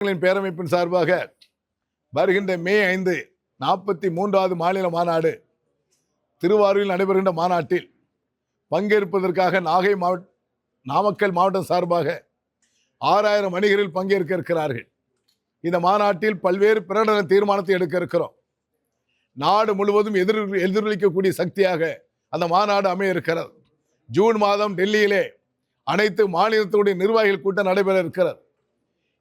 பேரமைப்பின் சார்பாக வருகின்ற மே 5 43வது மாநில மாநாடு திருவாரூரில் நடைபெறுகின்ற மாநாட்டில் பங்கேற்பதற்காக நாமக்கல் மாவட்டம் சார்பாக 6000 வணிகர்கள் பங்கேற்க இருக்கிறார்கள். இந்த மாநாட்டில் பல்வேறு பிரகடன தீர்மானத்தை எடுக்க இருக்கிறோம். நாடு முழுவதும் எதிரொலிக்கக்கூடிய சக்தியாக அந்த மாநாடு அமைய இருக்கிறது. ஜூன் மாதம் டெல்லியிலே அனைத்து மாநிலத்துடைய நிர்வாகிகள் கூட்டம் நடைபெற இருக்கிறது.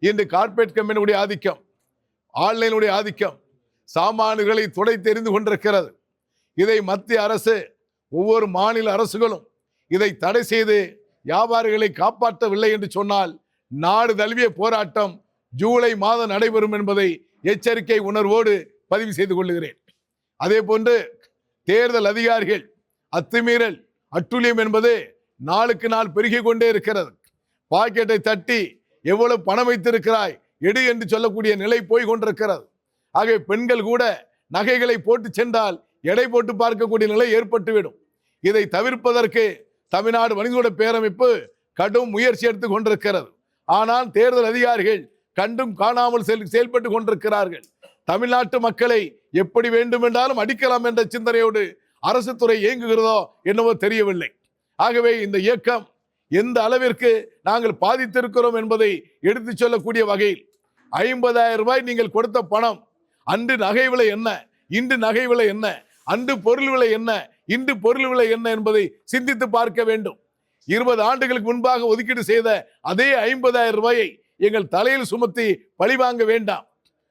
இன்று கார்ப்பரேட் கம்பெனியுடைய ஆதிக்கம், ஆன்லைனுடைய ஆதிக்கம் சாமானியர்களை துடை தெரிந்து கொண்டிருக்கிறது. இதை மத்திய அரசு, ஒவ்வொரு மாநில அரசுகளும் இதை தடை செய்து வியாபாரிகளை காப்பாற்றவில்லை என்று சொன்னால் நாடு தழுவிய போராட்டம் ஜூலை மாதம் நடைபெறும் என்பதை எச்சரிக்கை உணர்வோடு பதிவு செய்து கொள்கிறேன். அதே போன்று தேர்தல் அதிகாரிகள் அத்துமீறல், அட்டுழியம் என்பது நாளுக்கு நாள் பெருகிக் கொண்டே இருக்கிறது. பாக்கெட்டை தட்டி எவ்வளவு பணம் வைத்திருக்கிறாய் எடு என்று சொல்லக்கூடிய நிலை போய் கொண்டிருக்கிறது. ஆகவே பெண்கள் கூட நகைகளை போட்டு சென்றால் எடை போட்டு பார்க்கக்கூடிய நிலை ஏற்பட்டுவிடும். இதை தவிர்ப்பதற்கு தமிழ்நாடு வணிகர்களுடைய பேரமைப்பு கடும் முயற்சி எடுத்துக் கொண்டிருக்கிறது. ஆனால் தேர்தல் அதிகாரிகள் கண்டும் காணாமல் செயல்பட்டு கொண்டிருக்கிறார்கள். தமிழ்நாட்டு மக்களை எப்படி வேண்டுமென்றாலும் அடிக்கலாம் என்ற சிந்தனையோடு அரசு துறை இயங்குகிறதோ என்னவோ தெரியவில்லை. ஆகவே இந்த இயக்கம் எந்த அளவிற்கு நாங்கள் பாதித்திருக்கிறோம் என்பதை எடுத்துச் சொல்லக்கூடிய வகையில் 50,000 ரூபாய் நீங்கள் கொடுத்த பணம், அன்று நகை விலை என்ன, இன்று நகை விலை என்ன, அன்று பொருள் விலை என்ன, இன்று பொருள் விலை என்ன என்பதை சிந்தித்து பார்க்க வேண்டும். 20 ஆண்டுகளுக்கு முன்பாக ஒதுக்கீடு செய்த அதே 50,000 ரூபாயை எங்கள் தலையில் சுமத்தி பழிவாங்க வேண்டாம்.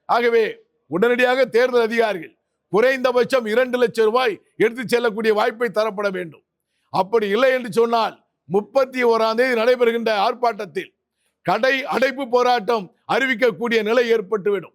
ஆகவே உடனடியாக தேர்தல் அதிகாரிகள் குறைந்தபட்சம் 2 லட்சம் ரூபாய் எடுத்துச் செல்லக்கூடிய வாய்ப்பை தரப்பட வேண்டும். அப்படி இல்லை என்று சொன்னால் 31ஆம் தேதி நடைபெறுகின்ற ஆர்ப்பாட்டத்தில் கடை அடைப்பு போராட்டம் அறிவிக்கக்கூடிய நிலை ஏற்பட்டுவிடும்.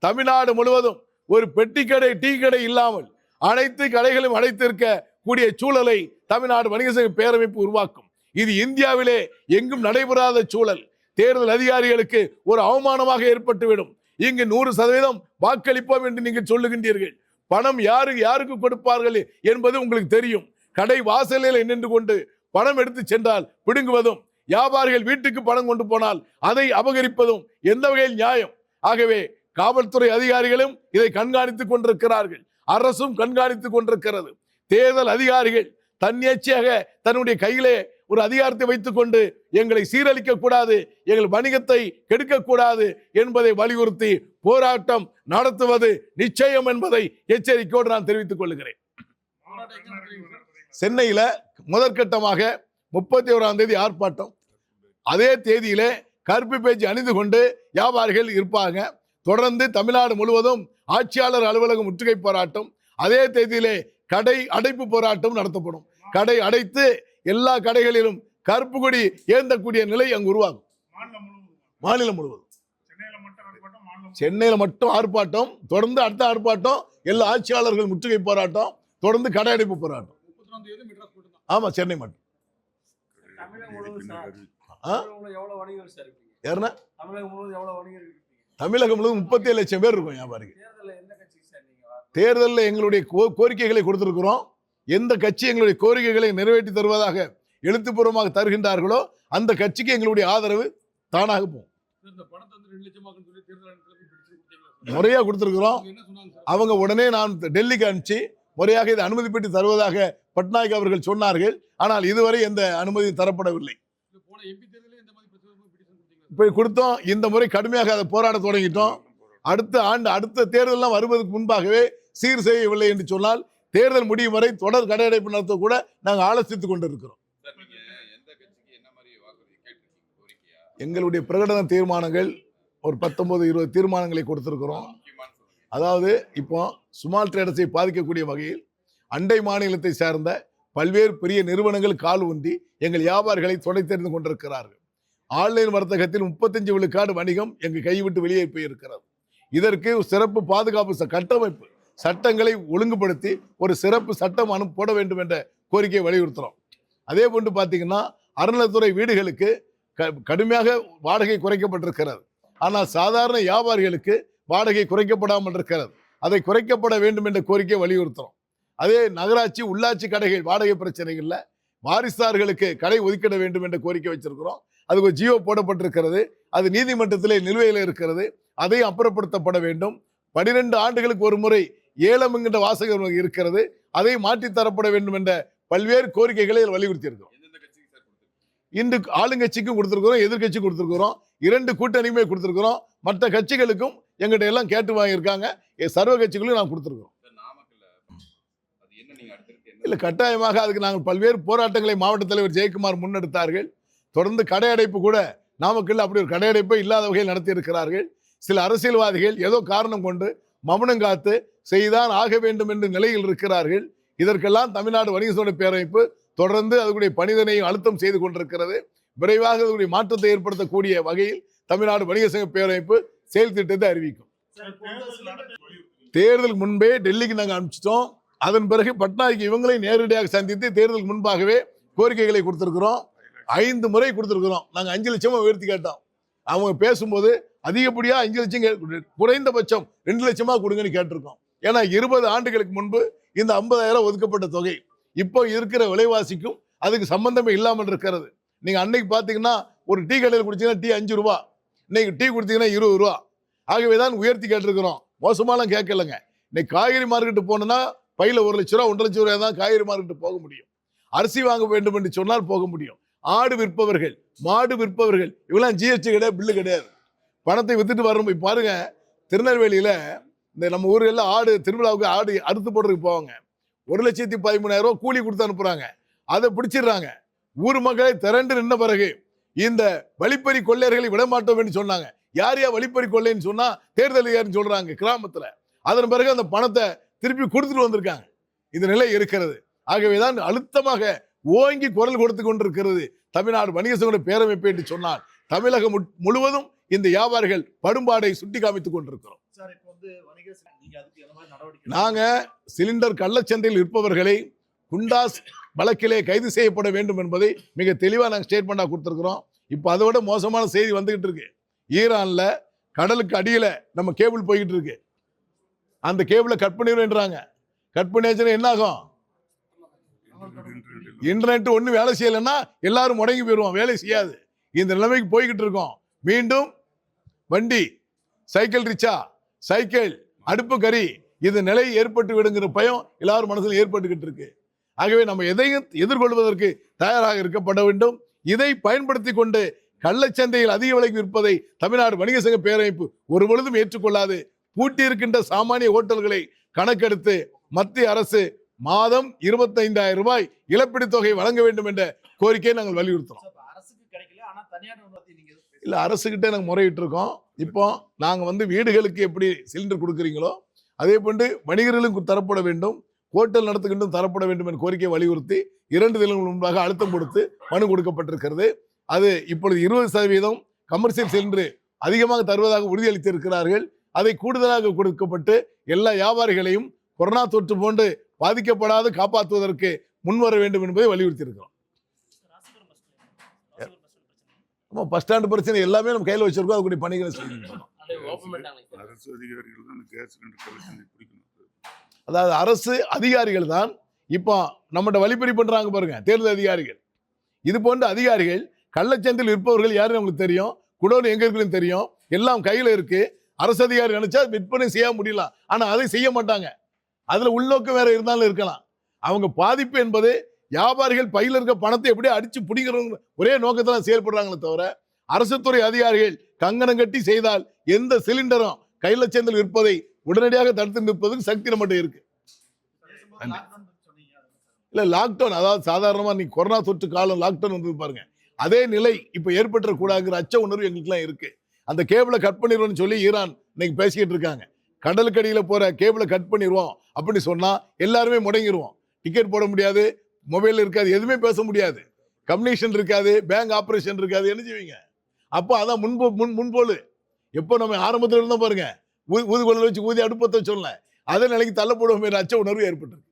தமிழ்நாடு முழுவதும் ஒரு பெட்டி கடை, டீ கடை இல்லாமல் அனைத்து கடைகளும் அடைத்திருக்க கூடிய சூழலை தமிழ்நாடு வணிக சங்க பேரமைப்பு உருவாக்கும். இது இந்தியாவிலே எங்கும் நடைபெறாத சூழல். தேர்தல் அதிகாரிகளுக்கு ஒரு அவமானமாக ஏற்பட்டுவிடும். இங்கு 100% வாக்களிப்போம் என்று நீங்கள் சொல்லுகின்றீர்கள். பணம் யாருக்கு கொடுப்பார்கள் என்பது உங்களுக்கு தெரியும். கடை வாசலில் நின்று கொண்டு பணம் எடுத்து சென்றால் பிடுங்குவதும், வியாபாரிகள் வீட்டுக்கு பணம் கொண்டு போனால் அதை அபகரிப்பதும் எந்த வகையில் நியாயம்? ஆகவே காவல்துறை அதிகாரிகளும் இதை கண்காணித்துக் கொண்டிருக்கிறார்கள், அரசும் கண்காணித்துக் கொண்டிருக்கிறது. தேர்தல் அதிகாரிகள் தன்னிச்சையாக தன்னுடைய கையிலே ஒரு அதிகாரத்தை வைத்துக் கொண்டு எங்களை சீரழிக்க கூடாது, எங்கள் வணிகத்தை கெடுக்க கூடாது என்பதை வலியுறுத்தி போராட்டம் நடத்துவது நிச்சயம் என்பதை எச்சரிக்கையோடு நான் தெரிவித்துக் கொள்கிறேன். சென்னையில முதற்கட்டமாக 31ஆம் தேதி ஆர்ப்பாட்டம். அதே தேதியிலே கருப்பு பேச்சு அணிந்து கொண்டு வியாபாரிகள் இருப்பாங்க. தொடர்ந்து தமிழ்நாடு முழுவதும் ஆட்சியாளர் அலுவலகம் முற்றுகை போராட்டம். அதே தேதியிலே கடை அடைப்பு போராட்டம் நடத்தப்படும். கடை அடைத்து எல்லா கடைகளிலும் கருப்பு கொடி ஏந்தக்கூடிய நிலை அங்கு உருவாகும். மாநிலம் முழுவதும். சென்னையில மட்டும் ஆர்ப்பாட்டம், தொடர்ந்து அடுத்த ஆர்ப்பாட்டம், எல்லா ஆட்சியாளர்கள் முற்றுகை போராட்டம், தொடர்ந்து கடை அடைப்பு போராட்டம். ஆமா, சென்னை மட்டும். தமிழகம் முழுவதும் 37 லட்சம் பேர் இருக்கும் வியாபாரிகள். தேர்தலில் எங்களுடைய கோரிக்கைகளை கொடுத்திருக்கிறோம். எந்த கட்சி எங்களுடைய கோரிக்கைகளை நிறைவேற்றி தருவதாக எழுத்துப்பூர்வமாக தருகின்றார்களோ அந்த கட்சிக்கு எங்களுடைய ஆதரவு தானாக போகும். முறையா கொடுத்திருக்கிறோம். அவங்க உடனே நான் டெல்லிக்கு அனுப்பிச்சு முறையாக இதை அனுமதி பெற்று தருவதாக பட்நாயக் அவர்கள் சொன்னார்கள். ஆனால் இதுவரை எந்த அனுமதி தரப்படவில்லை. இப்ப கொடுத்தோம். இந்த முறை கடுமையாக அதை போராட தொடங்கிட்டோம். அடுத்த தேர்தலாம் வருவதற்கு முன்பாகவே சீர் செய்யவில்லை என்று சொன்னால் தேர்தல் முடியும் வரை தொடர் கடை அடைப்பு நடத்த கூட நாங்கள் ஆலோசித்துக் கொண்டிருக்கிறோம். எங்களுடைய பிரகடன தீர்மானங்கள் ஒரு 19-20 தீர்மானங்களை கொடுத்திருக்கிறோம். அதாவது இப்போ ஸ்மால் ட்ரேடர்ஸை பாதிக்கக்கூடிய வகையில் அண்டை மாநிலத்தை சார்ந்த பல்வேறு பெரிய நிறுவனங்கள் கால் ஊன்றி எங்கள் வியாபாரிகளை தொடை தெரிந்து கொண்டிருக்கிறார்கள். ஆன்லைன் வர்த்தகத்தில் 35 விழுக்காடு வணிகம் எங்கள் கைவிட்டு வெளியே போயிருக்கிறது. இதற்கு சிறப்பு பாதுகாப்பு கட்டமைப்பு சட்டங்களை ஒழுங்குபடுத்தி ஒரு சிறப்பு சட்டம் போட வேண்டும் என்ற கோரிக்கையை வலியுறுத்துறோம். அதே போன்று பார்த்தீங்கன்னா அறநிலைத்துறை வீடுகளுக்கு கடுமையாக வாடகை குறைக்கப்பட்டிருக்கிறது. ஆனால் சாதாரண வியாபாரிகளுக்கு வாடகை குறைக்கப்படாமல் இருக்கிறது. அதை குறைக்கப்பட வேண்டும் என்ற கோரிக்கையை வலியுறுத்துறோம். அதே நகராட்சி, உள்ளாட்சி கடைகள் வாடகை பிரச்சனைகள்ல வாரிசுதார்களுக்கு கடை ஒதுக்கிட வேண்டும் என்ற கோரிக்கை வச்சிருக்கிறோம். அதுக்கு ஒரு ஜியோ போடப்பட்டிருக்கிறது. அது நீதிமன்றத்திலே நிலுவையில் இருக்கிறது. அதையும் அப்புறப்படுத்தப்பட வேண்டும். 12 ஆண்டுகளுக்கு ஒரு முறை ஏலம் என்கின்ற வாசகம் இருக்கிறது. அதை மாற்றி தரப்பட வேண்டும் என்ற பல்வேறு கோரிக்கைகளை வலியுறுத்தி இருக்கிறோம். இன்று ஆளுங்கட்சிக்கும் கொடுத்திருக்கிறோம், எதிர்கட்சிக்கும் கொடுத்திருக்கிறோம், 2 கூட்டணியுமே கொடுத்திருக்கிறோம். மற்ற கட்சிகளுக்கும் எங்கிட்ட எல்லாம் கேட்டு வாங்கியிருக்காங்க. சர்வ கட்சிகளும் நாம் கொடுத்திருக்கிறோம். இல்ல, கட்டாயமாக அதுக்கு நாங்கள் பல்வேறு போராட்டங்களை மாவட்ட தலைவர் ஜெயக்குமார் முன்னெடுத்தார்கள். தொடர்ந்து கடையடைப்பு கூட நாமக்கல் அப்படி ஒரு கடையடைப்பை இல்லாத வகையில் நடத்தி இருக்கிறார்கள். சில அரசியல்வாதிகள் ஏதோ காரணம் கொண்டு மௌனம் காத்து செய்தான் ஆக வேண்டும் என்ற நிலையில் இருக்கிறார்கள். இதற்கெல்லாம் தமிழ்நாடு வணிக சங்க பேரமைப்பு தொடர்ந்து அதனுடைய பணிதனை அழுத்தம் செய்து கொண்டிருக்கிறது. விரைவாக அதனுடைய மாற்றத்தை ஏற்படுத்தக்கூடிய வகையில் தமிழ்நாடு வணிக சங்க பேரமைப்பு செயல் திட்டத்தை அறிவிக்கும். தேர்தலுக்கு முன்பே டெல்லிக்கு நாங்கள் அனுப்பிச்சிட்டோம். அதன் பிறகு பட்னாய்க்கு இவங்களை நேரடியாக சந்தித்து தேர்தலுக்கு முன்பாகவே கோரிக்கைகளை கொடுத்திருக்கிறோம். 5 முறை கொடுத்திருக்கிறோம். நாங்கள் 5 லட்சமா உயர்த்தி கேட்டோம். அவங்க பேசும்போது அதிகப்படியா 5 லட்சம், குறைந்தபட்சம் 2 லட்சமா கொடுங்கன்னு கேட்டிருக்கோம். ஏன்னா 20 ஆண்டுகளுக்கு முன்பு இந்த 50,000 ஒதுக்கப்பட்ட தொகை இப்போ இருக்கிற விலைவாசிக்கும் அதுக்கு சம்பந்தமே இல்லாமல் இருக்கிறது. நீங்க அன்னைக்கு பாத்தீங்கன்னா ஒரு டீ கடையில் குடிச்சீங்கன்னா டீ 5 ரூபா, இன்னைக்கு டீ குடிச்சீங்கன்னா 20 ரூபா. ஆகவேதான் உயர்த்தி கேட்டிருக்கிறோம். மோசமாலாம் கேட்கலங்க. இன்னைக்கு காய்கறி மார்க்கெட்டு போனோம்னா பையில 1 லட்ச ரூபா 1.5 லட்ச ரூபாய் தான் காய்கறி மார்க்கெட்டு போக முடியும். அரிசி வாங்க வேண்டும் என்று சொன்னால் போக முடியும். ஆடு விற்பவர்கள், மாடு விற்பவர்கள் இவெல்லாம் ஜிஎஸ்டி கிடையாது, பில்லு கிடையாது. பணத்தை வித்துட்டு வரணும். இப்ப பாருங்க, திருநெல்வேலியில இந்த நம்ம ஊர்ல ஆடு திருவிழாவுக்கு ஆடு அறுத்து போடுறதுக்கு போவாங்க. 1,13,000 ரூபாய் கூலி கொடுத்து அனுப்புறாங்க. அதை பிடிச்சிடுறாங்க. ஊர் மக்களை திரண்டு நின்ற பிறகு இந்த வழிப்பறி கொள்ளையர்களை விடமாட்டோம் என்று சொன்னாங்க. யார் வழிப்பறி கொள்ளைன்னு சொன்னா தேர்தல் அதிகாரின்னு சொல்றாங்க கிராமத்துல. அதன் பிறகு அந்த பணத்தை திருப்பி கொடுத்துட்டு வந்திருக்காங்க. இந்த நிலை இருக்கிறது. ஆகவேதான் அழுத்தமாக ஓங்கி குரல் கொடுத்து கொண்டிருக்கிறது தமிழ்நாடு வணிக சங்க பேரமைப்பு என்று சொன்னால் தமிழகம் முழுவதும் இந்த வியாபாரிகள் படும்பாடை சுட்டி காமித்துக் கொண்டிருக்கிறோம். நாங்க சிலிண்டர் கள்ளச்சந்தையில் விற்பவர்களை குண்டாஸ் வழக்கிலே கைது செய்யப்பட வேண்டும் என்பதை மிக தெளிவா நாங்கள் ஸ்டேட்மெண்டா கொடுத்திருக்கிறோம். இப்ப அதை விட மோசமான செய்தி வந்துகிட்டு இருக்கு. ஈரான்ல கடலுக்கு அடியில நம்ம கேபிள் போய்கிட்டு இருக்கு. அந்த கேபிளை கட் பண்ணிடுறாங்க. கட் பண்ணியாச்சுன்னா என்ன ஆகும்? இன்டர்நெட் ஒண்ணு வேலை செய்யலைன்னா எல்லாரும் முடங்கி போயிடுவோம், வேலை செய்யாது. இந்த நிலைமைக்கு போய்கிட்டு இருக்கோம். மீண்டும் வண்டி, சைக்கிள் ரிக்ஷா, சைக்கிள், அடுப்பு கறி, இது நிலை ஏற்பட்டு விடுங்கிற பயம் எல்லாரும் மனசுல ஏற்பட்டுக்கிட்டு இருக்கு. ஆகவே நம்ம எதையும் எதிர்கொள்வதற்கு தயாராக இருக்கப்பட வேண்டும். இதை பயன்படுத்தி கொண்டு கள்ளச்சந்தையில் அதிக விலைக்கு விற்பதை தமிழ்நாடு வணிக சங்க பேரமைப்பு ஒரு பொழுதும் ஏற்றுக்கொள்ளாது. பூட்டி இருக்கின்ற சாமானிய ஹோட்டல்களை கணக்கெடுத்து மத்திய அரசு மாதம் 25,000 ரூபாய் இழப்பீடு தொகை வழங்க வேண்டும் என்ற கோரிக்கையை நாங்கள் வலியுறுத்துறோம். இல்ல, அரசுகிட்ட நாங்கள் முறையிட்டு இருக்கோம். இப்போ நாங்க வீடுகளுக்கு எப்படி சிலிண்டர் கொடுக்குறீங்களோ அதே போன்று வணிகர்களுக்கும் தரப்பட வேண்டும், ஹோட்டல் நடத்துகின்றும் தரப்பட வேண்டும் என்ற கோரிக்கையை வலியுறுத்தி 2 தினங்கள் முன்பாக அழுத்தம் கொடுத்து மனு கொடுக்கப்பட்டிருக்கிறது. அது இப்பொழுது 20% கமர்ஷியல் சிலிண்டர் அதிகமாக தருவதாக உறுதியளித்து இருக்கிறார்கள். அதை கூடுதலாக கொடுக்கப்பட்டு எல்லா வியாபாரிகளையும் கொரோனா தொற்று போன்று பாதிக்கப்படாது காப்பாற்றுவதற்கு முன்வர வேண்டும் என்பதை வலியுறுத்தி இருக்கிறோம். பஸ் ஸ்டாண்ட் பிரச்சனை எல்லாமே நம்ம கையில் வச்சிருக்கோம். அதுக்குரிய பணிகளை செய்யணும். அதாவது அரசு அதிகாரிகள் தான் இப்போ நம்மகிட்ட வழிப்பறி பண்றாங்க பாருங்க, தேர்தல் அதிகாரிகள். இது போன்ற அதிகாரிகள் கள்ளச்சந்தையில் இருப்பவர்கள் யாருன்னு உங்களுக்கு தெரியும், குடோன் எங்க இருக்குன்னு தெரியும், எல்லாம் கையில இருக்கு. அரசு அதிகாரி நினைச்சா விற்பனை செய்ய முடியலாம், ஆனா அதை செய்ய மாட்டாங்க. அதுல உள்நோக்கம் வேற இருந்தாலும் இருக்கலாம். அவங்க பாதிப்பு என்பது வியாபாரிகள் பையில இருக்க பணத்தை எப்படியே அடிச்சு பிடிக்கிறவங்க ஒரே நோக்கத்துல செயல்படுறாங்களே தவிர அரசு துறை அதிகாரிகள் கங்கணம் கட்டி செய்தால் எந்த சிலிண்டரும் கைலச்சந்தையில் விற்பதை உடனடியாக தடுத்து நிற்பதுக்கு சக்தி நம்மகிட்ட இருக்கு. இல்ல, லாக்டவுன், அதாவது சாதாரணமா நீ கொரோனா தொற்று காலம் லாக்டவுன் வந்து பாருங்க, அதே நிலை இப்ப ஏற்பட்டுற கூடாதுங்கிற அச்ச உணர்வு எங்களுக்கு எல்லாம் இருக்கு. அந்த கேபிளை கட் பண்ணிடுவோம்னு சொல்லி ஈரான் இன்னைக்கு பேசிக்கிட்டு இருக்காங்க. கடலுக்கு அடியில போற கேபிளை கட் பண்ணிடுவோம் அப்படின்னு சொன்னா எல்லாருமே முடங்கிடுவோம். டிக்கெட் போட முடியாது, மொபைல் இருக்காது, எதுவுமே பேச முடியாது, கம்யூனிகேஷன் இருக்காது, பேங்க் ஆபரேஷன் இருக்காது. என்ன செய்வீங்க? அப்போ அதான் முன்போல் எப்போ நம்ம ஆரம்பத்தில் இருந்தோம் பாருங்க, ஊதுகுழல் வச்சு ஊதி அடுப்பத்தை சொல்ல அதே நிலைக்கு தள்ளப்படுவோம் அச்ச உணர்வு ஏற்பட்டு